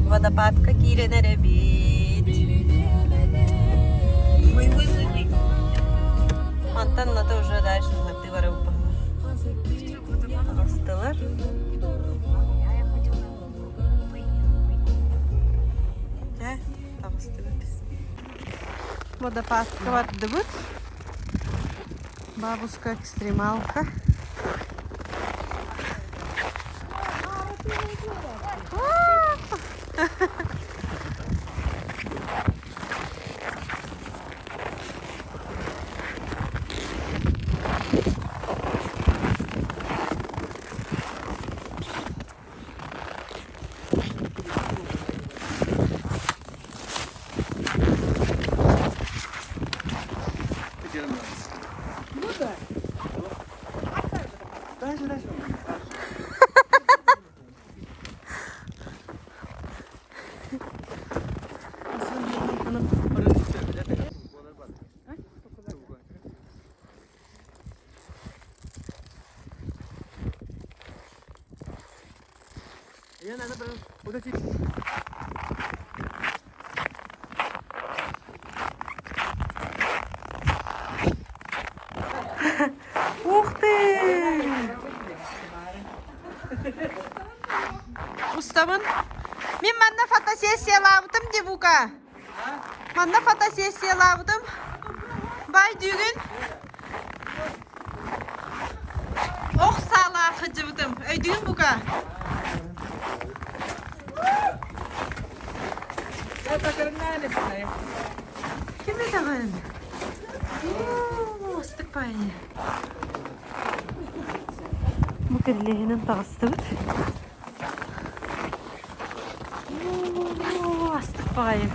Водопадка киленер бит. Ой. Антон на то уже дальше ты ворупа. Астылар. Водопадка варды бут. Бабушка экстремалка. Ух ты! Устамын? Мен манда фотосессия лабытым дебука. Манда фотосессия лабытым. Бай дүйгін. Ох сала қыжыбытым. Өйдүйгін бука. Кім етағын? Остық байы. Мұкірлігінің тағысты бұд. Остық байы.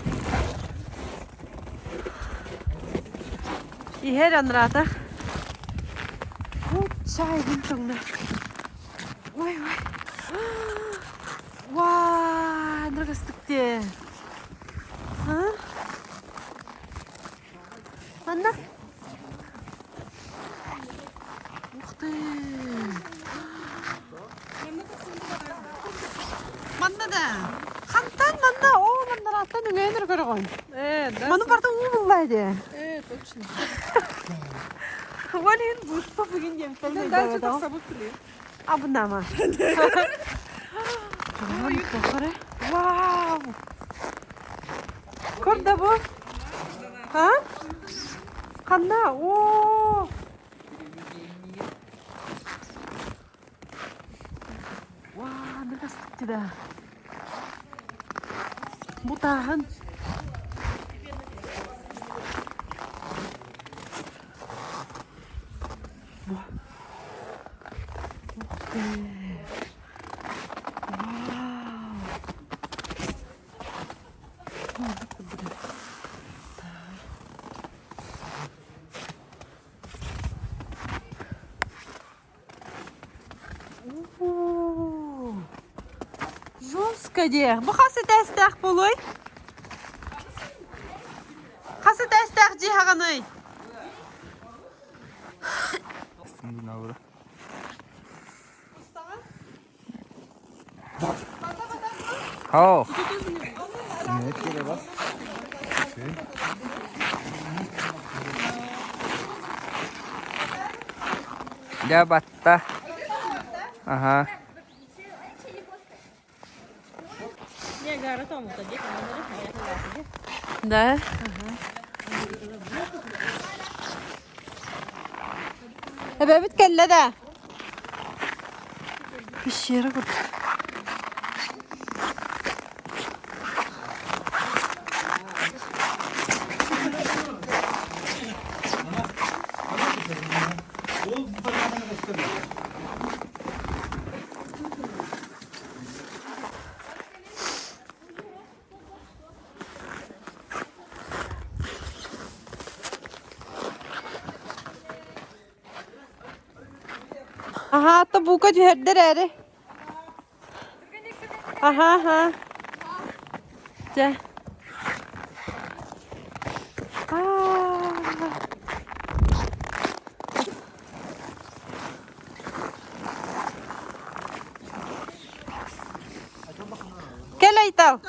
Ихер анратақ. Чайдың тұңды. Ой. Вау, нұрғыстық де. Манда? Ух ты! Манда да? Қантан манда? О, манда раттан үңейнір көріғын. Да. Маны барды ұлылайды. Точно. Олин бұстық бүгін емтен Да, сюда собой клеим. А бұнда ма? Вау! Көрді бұл? Ха? Қанда? О! Вау, нұрғастық деді. Бұтағын. Жорстко де. Бұл қасы тәстәқ болой? Қасы тәстәқ де хағаной? Хау. Ya batta. Ага. Да? Бәбіт кәлі да. Пещера көп. Ага, то бука जो है डर है रे। हाँ हाँ Ja. Aa. Gel Aytal.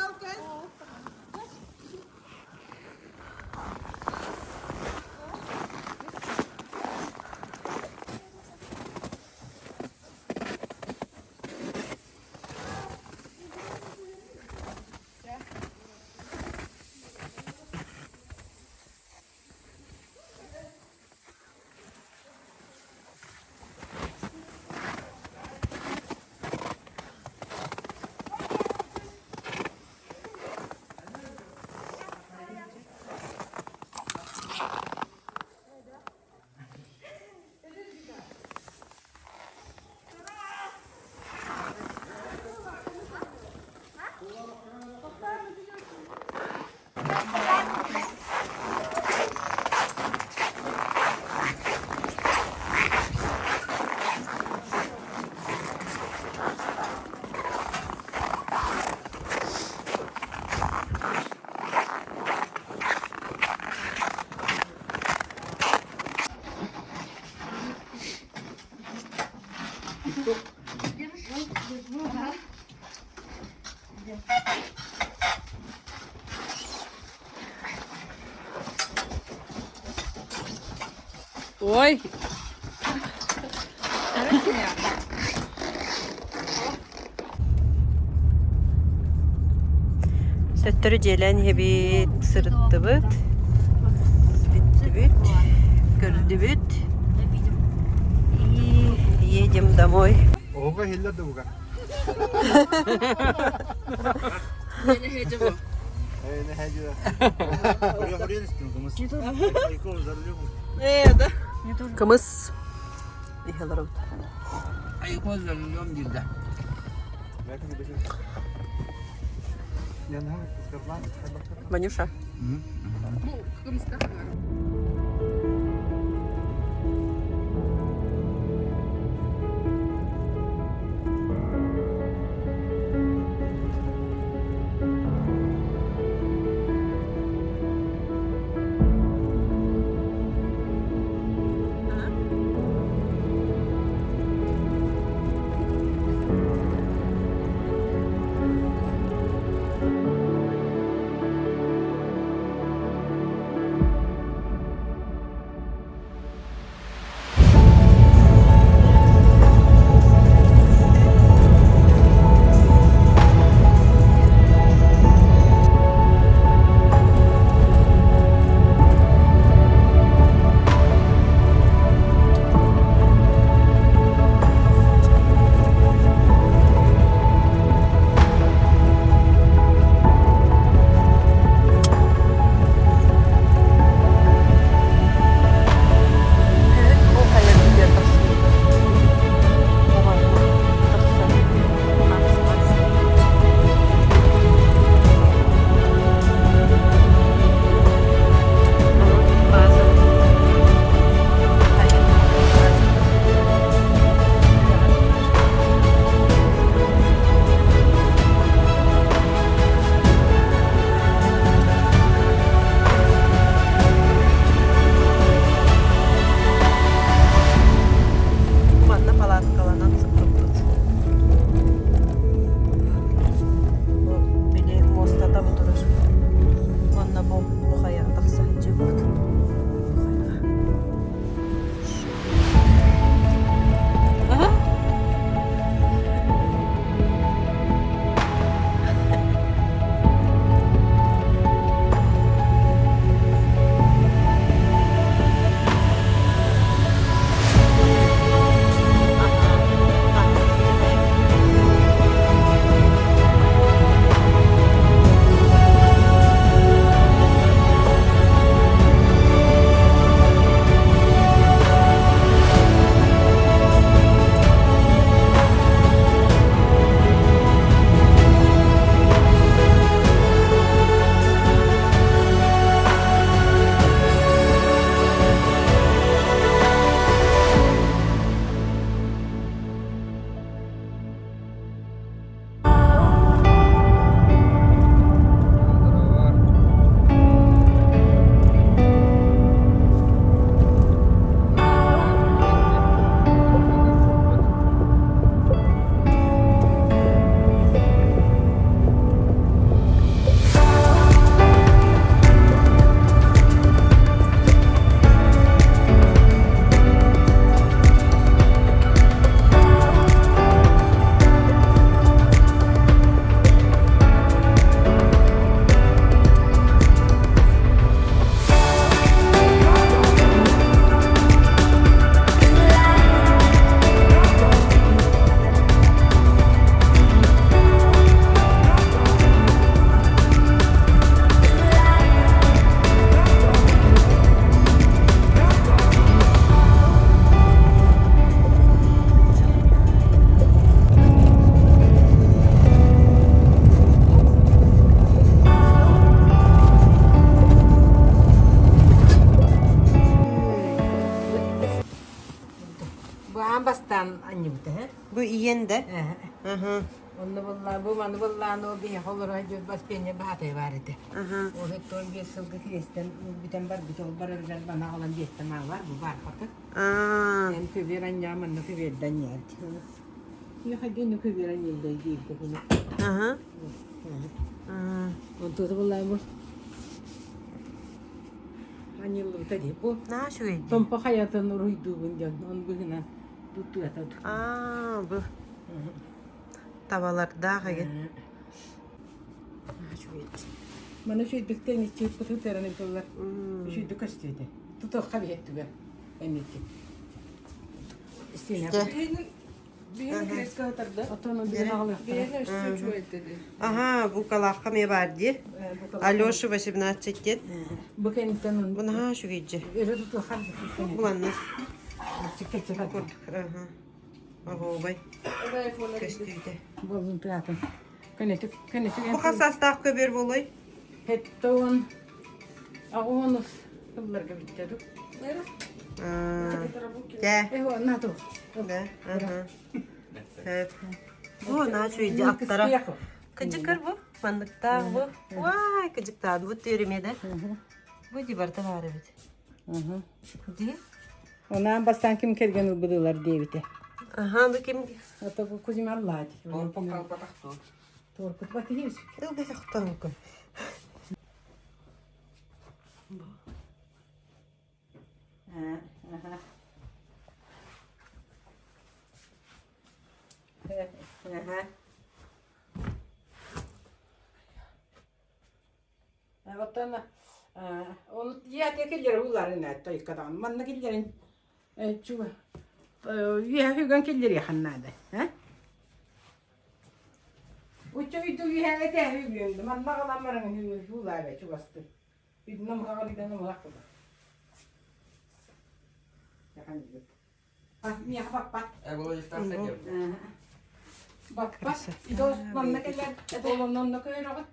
Ой. Söttürü celen hebit sırıttı bıt. Bitti bit. Gördü bit. Едем домой. Oga hilla da buga. Ne hece bu? Ne hacı. Oraya oraya istiyorum. Ayko zarlıyor mu? Da. Kımız. İhalarım. Ayık oluyorum dilde. Belki de beşer. Yanına kıskırtlan. Ванюша. Bu kımızda var. yiyen de. Aha. Onu vallahi bu manı vallahi o bir olur hacı bas beni bahatay var idi. Aha. O hep ton bir sılgı kiresten biten var bir tol bararlar bana alan bir ihtimal var bu var fakat. Yani köberan yaman ne köberden yerdi. Ya hadi ne köberan yılda değil de bunu. Aha. O da vallahi bu. Hani yılda tadi bu. Ne şu iyi? Tompo hayatın uydu bunca on bugüne tuttu ya tuttu. Bu. Tavalar daha git. Şu iyi. Bana şu dikten içi kutu terane dolar. Şu dikastıydı. Tutu kabi etti ben. Emniyeti. İstine. Bir kres kağıtırdı. Atanın bir ağlı. Bir üstü çöğüt dedi. Aha, bu kalakka mı vardı? Alyoşu 18 get. Bu kendinden Bu ne şu iyi? öyle tutu kabi. Bu anne. Çıkıp çıkıp. Aha. Bay. Köstüydü. Bozun tuyatın. Kanetik. Bu hassaslık köber bolay. Hetton. Ağonuz. Kıllar gibi dedik. Ya. O nato. Aha. Evet. Bu ne şu iyi? Aktara. Kıcıkır bu. Mandıkta bu. Vay kıcıktan bu türümede. Bu civarda var evet. Değil? Ona bastan kim kelgen ubulular devite. Aha bu kim? Hatta bu kuzim Allah. Tolpo kalpataktu. Torput batı hiç. Yok bir saktan bu. Vattana on jäätiä kelleri ullarin näet toikkataan. Manna kellerin chuva. Jää hyvän kelleri hannade. Uçu itu jää eteen hyvin. Manna kalamaran hyvin ullarin chuvasti. Pidnam kaalidan hakka. Ja hanjut. Mia pappa. Ei voi sitä sekin. Pappa. Idos manna keller. Et olon nonna köyrovat.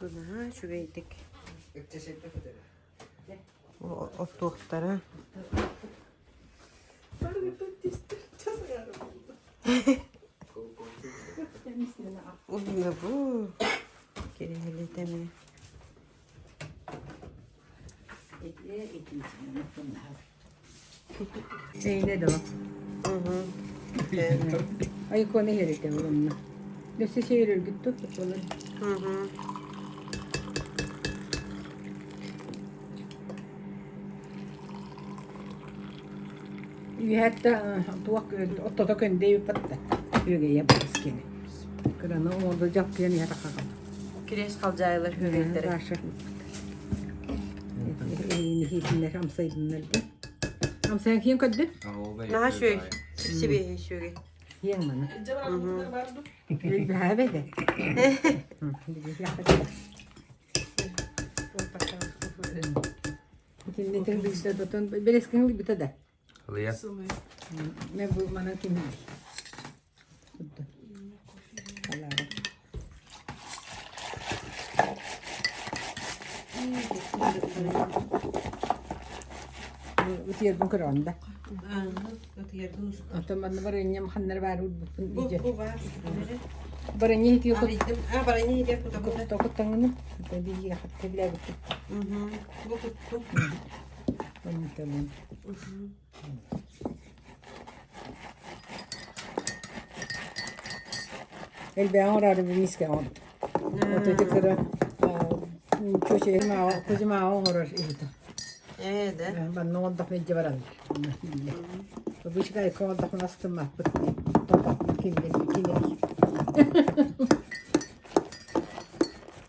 Bu ne şu geydik. Yksi sitten pitää. O tuhtara. Ne bu? Keliheli temi. Ei ne do. Ai kone herite olonna. Jos se seyrer gittu olon. Yhtä tuokko otto token dei patta. Hyge ja paskene. Kyllä no on do jappia ni hakka. Kireç kalacaklar hüveyleri. Raşa. Ei hitinne ramsaydınlar. Ramsayan kim kaddı? Ne şu iyi? Sipsi şu iyi. Yen mana. Cevabını vardı. Bir habe de. Şimdi de biz de tutun beleskin gibi de. Oli Ne bu mana kim? Allah. Utiyer bu kıranda. Ataman var ya mahanlar var bu iyice. Bu var. Baranya hiç yok. Baranya hediye kutu kutu. Tokut tanını. Tabii ya hatta bile bitti. Bu kutu. Tamam. El ben orada bir miske oldu. Öteki kere çocuğu ma kuzuma orada idi. Evet. Ben ne oldu ne cevaran. Bu şey kay kaldı nasıl mı? Topak kimde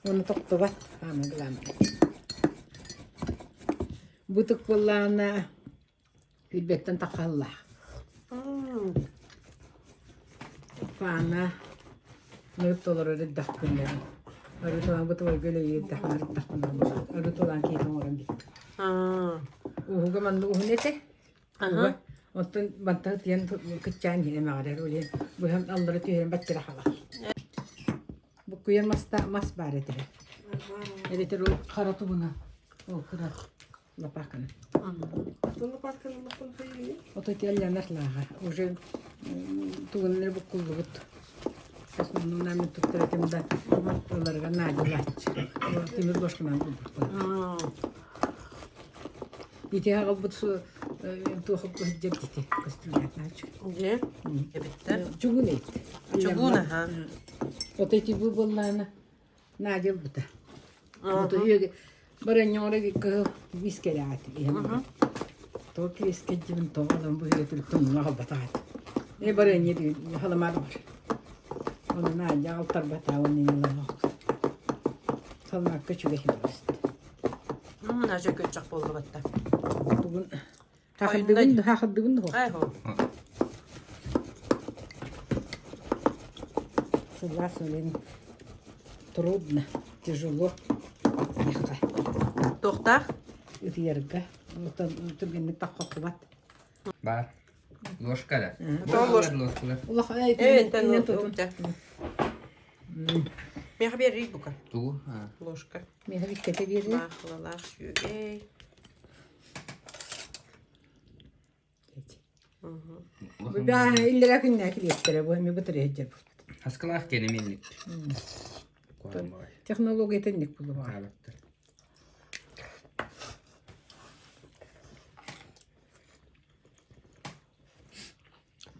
Onu toktu bak. Aman glam. Bu tukulana ilbetten takalla. Fana ne tolor öyle dakın ya. Arı tolan bu tolor böyle iyi dakın arı tolan ki tomoran git. Uhu man uhu nete. Aha. Ottun bantah tiyan keccan yine mağara öyle. Bu hem Allah'ı tüyen bakkara hala. Bu kuyan mas barete. Ele teru karatu buna. O kırat. Лапаканы. Bunu bakalım bakalım hayır. Ото тиэллянар лаага. Уже тугуннер буккуллугут. Основном нами тут третемда оларга наадилач. Тимир бошканан буккул. Ити хагалбут су тухуп жектити костюмят нач. Где? Bitti. Чугунейт. Чугуна, ha. Вот эти выболланы надел бута. Вот ее бараньоры вискелят. То крискетим то адам будет только много батат. Не бараньи халамар. Он надя алтар бата он не лава. Салма качуге химост. Naca köçek boldu batta. Bugün takıldığın da. Ay ho. Согласен, трудно, тяжело. Мягко. Toxta. Верга. Вот тебе не так хватает. Бар. Ложка да. Tamam, ложка. Ложка да. Allah ayet. Evet, ben tuttum. Ben haber bu kan. Ту. А. Ложка. Мне говорит, это верно. Baklalar şöyle. Ben illa kınna kilitleri bu hem batırıyor. Haskılах kenemenlik. Технология teknik bu var. Алаттар.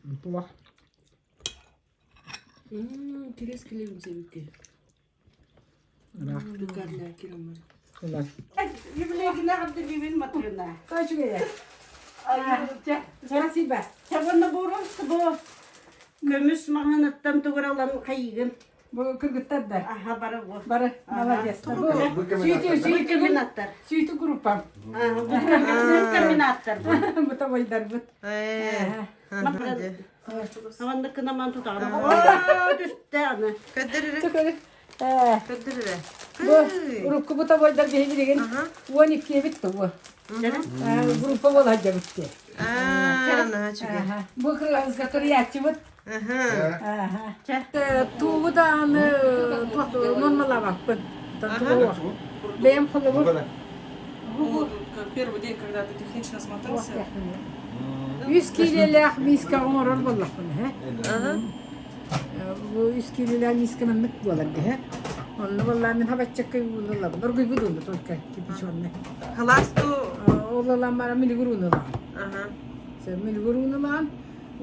Bu var. Kreskelerim sevgi. Lukarlar kiramar. Ulan. Юбилейный хабды бивин матрина. Kaç güne? Спасибо. Çabanı borus bu. Mömüs mağanattan tuğralan kayıgın. Bu kırgıtlar da. Aha bara bu. Bara, молодец. Bu sütü Kaminattar. sütü grupam. Aha bu kaminattar. Bu tavaylar bu. Makran. Havanda kınaman tutar. Oo düştü ana. Kadirire. Çıkar. Kadirire. Bu grup bu tavaylar beğenirken 12'ye bitti bu. Grupa olacak bitti. Naca. Bu kız katırıyatçı bu. Aha. Tuğu da normal bak bu. Benim kılıbı. Вот первый день, когда ты технично смотрелся. 100 kilolar miska oran vallahi bunu. Bu 100 kilolar miskanın nek bulandı he. Onu vallahi men habat çakay bulanlar. Norgu budun to ka tipi şonne. Halas tu. Oğlan bana mili gurunu lan. Aha. Sen mili gurunu lan.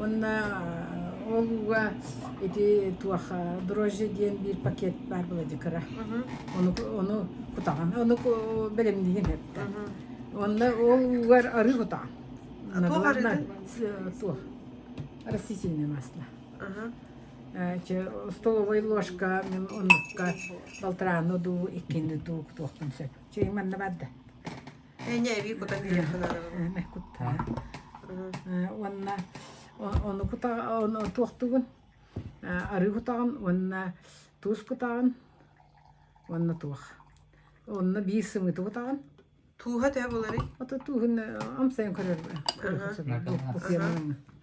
Onda oğluğa eti tuaha droje diyen bir paket var bulacak kara. Onu kutagan. Onu belem diyen hep. Onda oğluğa arı kutagan. Tuğ arı? Tuğ. Растительное масло. Aha. Столовая ложка, онка, полторану ду, иккинди ду, ктохтун сеп. Чей манна бадда. Ne evi kutak yürütünler. Кутта. Онна, оны кута, оны тохтугун. Ары кутаган, онна туз кутаган. Онна тух. Онна бисымы кутаган. Tuğha te bolari. Ото тугун амсайын көрөр.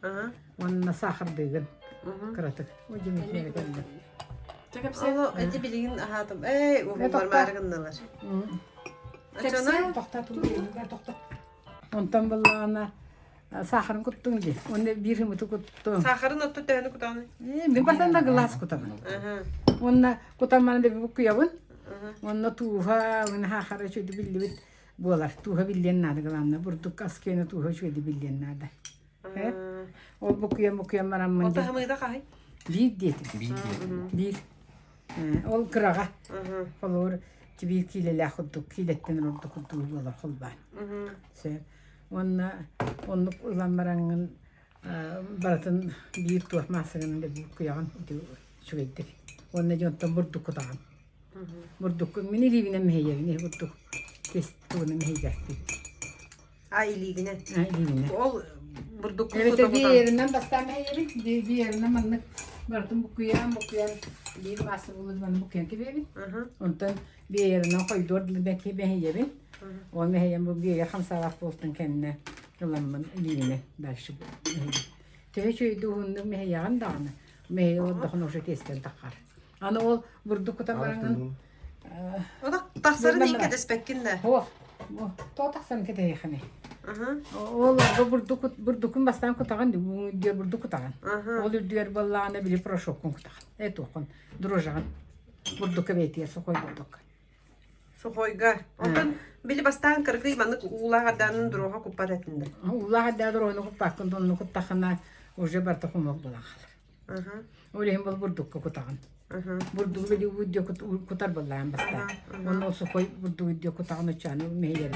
Aha. Онна сахар деген. Кыратык. О жемекмеге келди. Allah eti bilgin ahadım. Uğurlar margınlar. Açana. Тоқтат. Онтан баллана сахарын куттун ди. Онда бир химити куттун. Saharın otu tane kutanı. Мен басанда глаз кутамын. Aha. Онна кутаман деп букуябын. Онна туха, онна хахара чөйдү билбит. Болар. Туха билген нады гламна. Бурдук аскені туха чөйдү билген нады. Ол букуям марамын. Ota hamıyda kahay. Bir dedi. Bir. Ol kırağa. Olur. Bir kileler kuttuk. Kiletten orada kuttuk. Olar kulban. Sen. Onu ulanmaranın baratın bir tuğ masasının da bu kuyan şu ettik. Onu jontan burduk kutan. Burduk. Mini livine mehye. Ne burduk. Kestuğunu mehye. Ailigine. Livine. Ol burduk kutu Evet kutan. bir yerinden bastan mehye. Bir yerinden manlık. Baratın bu kuyan bir masa bulur bana bu kuyan gibi. Ondan bir yerinden koydur belki mehye bin. O mehye bu bir yer hamsa vakit olsun kendine. Yılanman livine. Belki bu mehye. Teşekkür ederim mehye andağını. Mehye o da hoşça testten takar. Ana ol burduk kutan baranın. O da taksarın ilk edes bekkinde. Oh, Bu totasan kete yakını. Aha. Onlar da burdukun bastan kutagan diyor burduk kutagan. Aha. Olur diyor ballağına bile proşokun kutagan. Et okun. Drojan. Burduk betiye sokoy burduk. Sohoyga. Ondan bili bastan kırgı manık uğlağadanın duruğa kupar etinde. Ular da droyunu kupakın donunu kutakana oje barta kumak bulan. Aha. Olehim bol burduk kutagan. Aha. Burduk bile video kutar ballağın basta. Onun sokoy burduk video kutagan uçanı mehyer.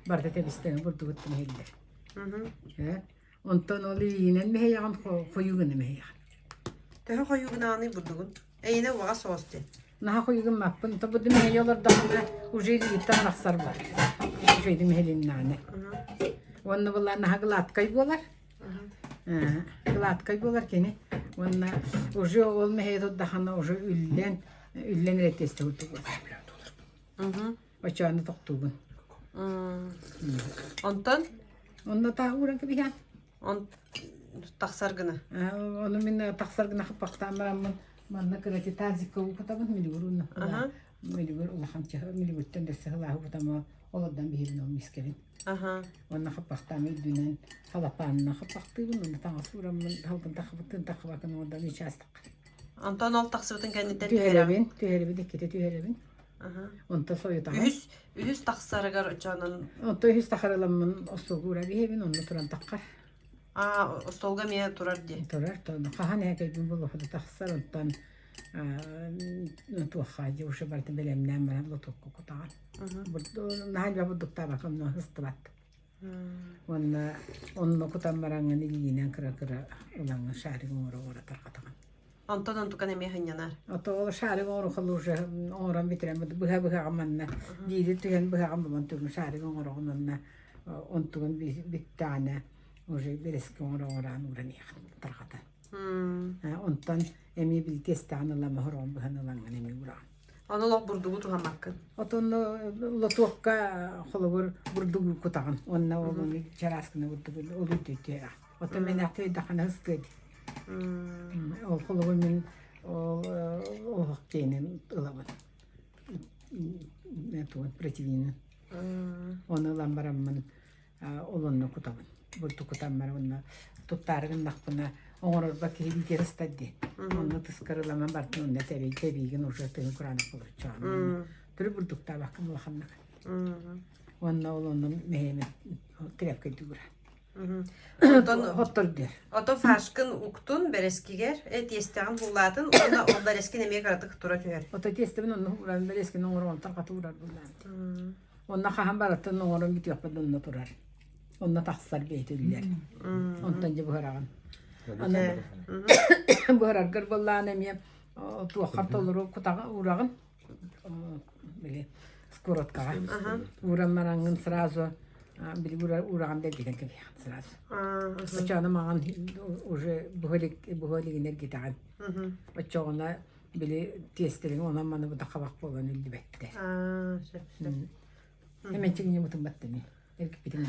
Barta tebisten burduk mehyer. Aha. Ondan olu yinen mehyer koyuğunu mehyer. Tehe koyuğunağını burdugun. Eyne vağa soğustu. Naha koyuğun mappın. Tabi de mehyorlar dağında ujeydi yittan aksar var. Ujeydi mehelin nane. Onu valla naha gılat kaybolar. Gılat kaybolar kene. Onu uje ol mehyorlar dağında uje üllen reteste hutugun. Başağını toktugun. Ondan Onda ta uğran kibihan. on taksargını. Onu min taksar gına kapaktan maramın. Manna kırati tazik kavu kutabın miliburun. Milibur ulaham çah miliburten de sehlahu kutama oladan bihirin o miskerin. Aha. Ona kapaktan midünen halapanna kapaktı bunun tangasıramın halkın takıbakın oradan hiç astık. Ondan ol taksırtın kendinden Tüherebin dikete tüherebin. Aha. Onta soyuta. Ühüs taksargar canın. Onta hüs takaralamın ostogura bihebin onu turan takkar. Aa, ostolga miye turar diye. Turar tonu kahan hekayın bulu hudu taksar ontan tuhaji uşa bartı belemden bana lotukku kutağın. Nahal babuduk tabakın hıstı bat. Onu kutan marangın ilginen kıra ulanın şahri uğra tarkatağın. Ondan tukan emiye hınyanar. Oto şahri uğra kaluşa uğran bitiremedi bıha amanna. Dili tühen bıha amman turun şahri uğra onunla ontuğun bir tane oje bereski uğran tarkatağın. Ondan emi bil testağın lama horon bıhan ulanın emi uğran. Onu lok burdugu tuhan makkın. Oton lotuakka xolobur burdugu kutağın. Onna oğlunu çaraskını burdugu olu tütüya. Oton menahte daxana hıstıydı. Ol xolobur men o hakkeynin ılavın. Ne tuğun pretivinin. Onu lambaramın olunu kutağın. Burdu kutağın onna tuttargın nakpına oğrur bakı bir kere istedi. Onu tıskarılaman bartın onda tebigin uçurtun Kur'an'ı bulacağım. Türü burdukta bakınulakanlık. Onunla olunun mehemi krep kaydı Kur'an. Hottur der. Oto farşkın uktun bereskiger, et yestağın hulatın, onda o bereskin emeğe karatık tura tüher. Oto testimin onu uğran bereskin oğrun tarkatı uğrar bulan. Onunla kahan baratın oğrun bitiyor onunla turar. Onunla taksar beytediler. Ondan önce buharağın. Buharar gırballan emiyem tuğakar toluru kutağı uğrağın. Bili skorot kağa. Uğran marangın sırası. Bili uğrağın dergiden gibi sırası. Açağına mağın buhalik iner gitağın. Açağına bili testirin ona bana bu da kabak bolan öldü bekti. Hemen çıkınca mutum battı mı? Erkek bitim.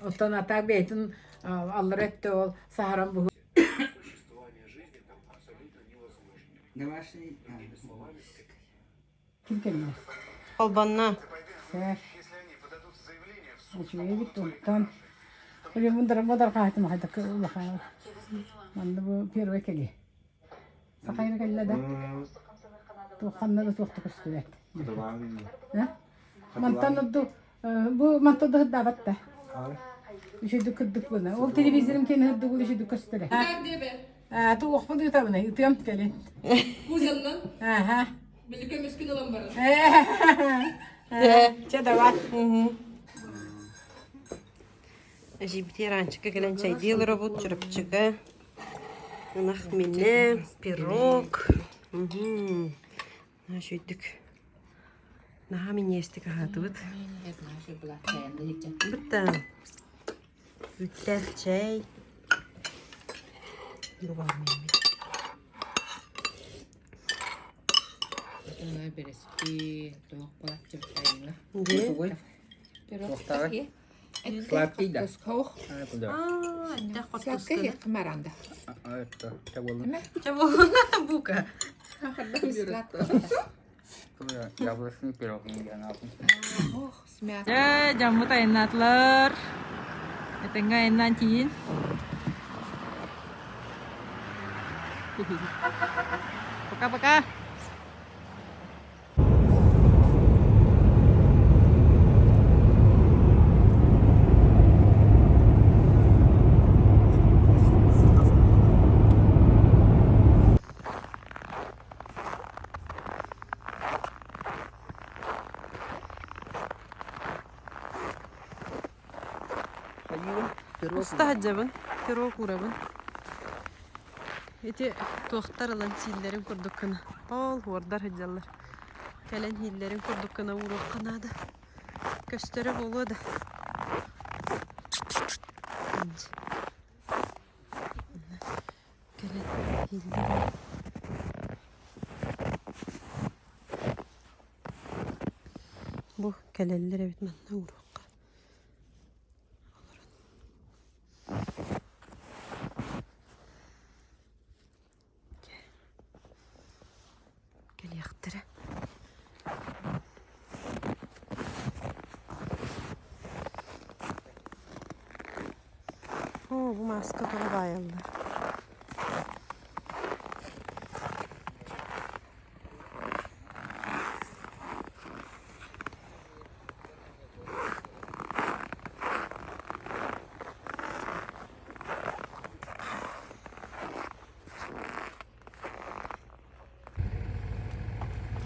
Otan atak beytin alır etti ol saharan bu. Kim kelime? Olbanna. Ser. Şöyle bir tuttan. Öyle mundar kahtım haydak ulaha. Manda bu pirve keli. Sakayra kella da. Tuğanna da tuğtu kustulet. Ha? Mantan da bu mantan da dabatta. İşte dükürdük buna. O televizyonum kendi hırdı bu işi düküstüre. Nerede be? Tu okuma diyor tabi ne? Yutuyam tükeli. Kuzenle. Aha. Birlikte miskin olan var. Çada var. Жибти ранчика гелен чай дел работ чурапчыга. Нах мине пирог. Нашүйдік. Наха мен естік ағатыбыт. Бұтта. Үттер чай. Юғар мен. Una bereski tuh kolak ceritanya. Де? Сладкий, да? Koch. Да. Да, Sladkih kemarin dah. Это чаболы. Чабо бука. Sladkih. Яблочный пирог я напом. Oh, smart. Ya, jamu tainatler. Tengah enakin. Пока-пока. Usta hacabın, piro kurabın. Eti tohtar alan sillerin kurduk kana. Ol hordar hacallar. Kelen hillerin kurduk kana vuruk kana da. Gösterip oluyor da. Kelen hillerin. Bu kelellere bitmeden vuruk. Gel yaktırı. Bu maske dolu bayıldı.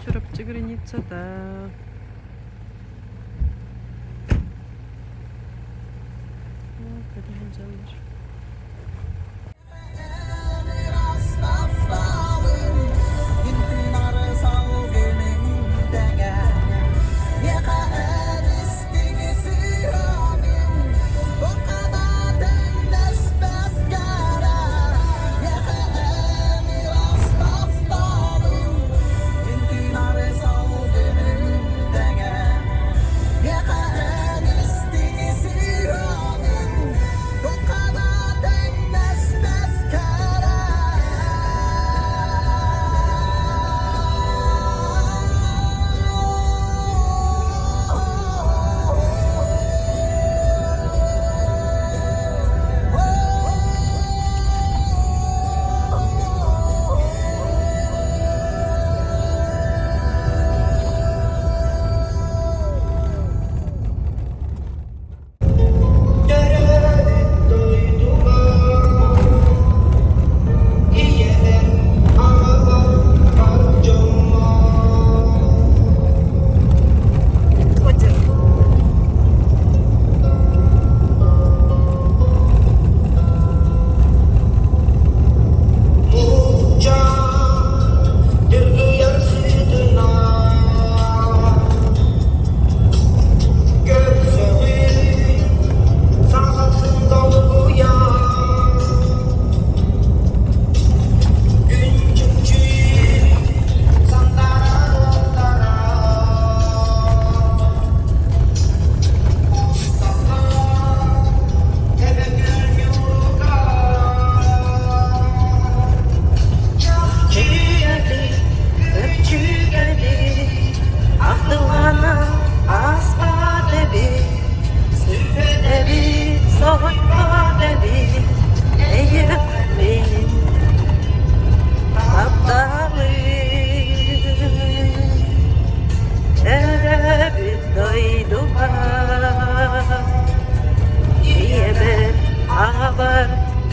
Чурапча границата. Къде е джалър?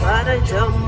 Para jump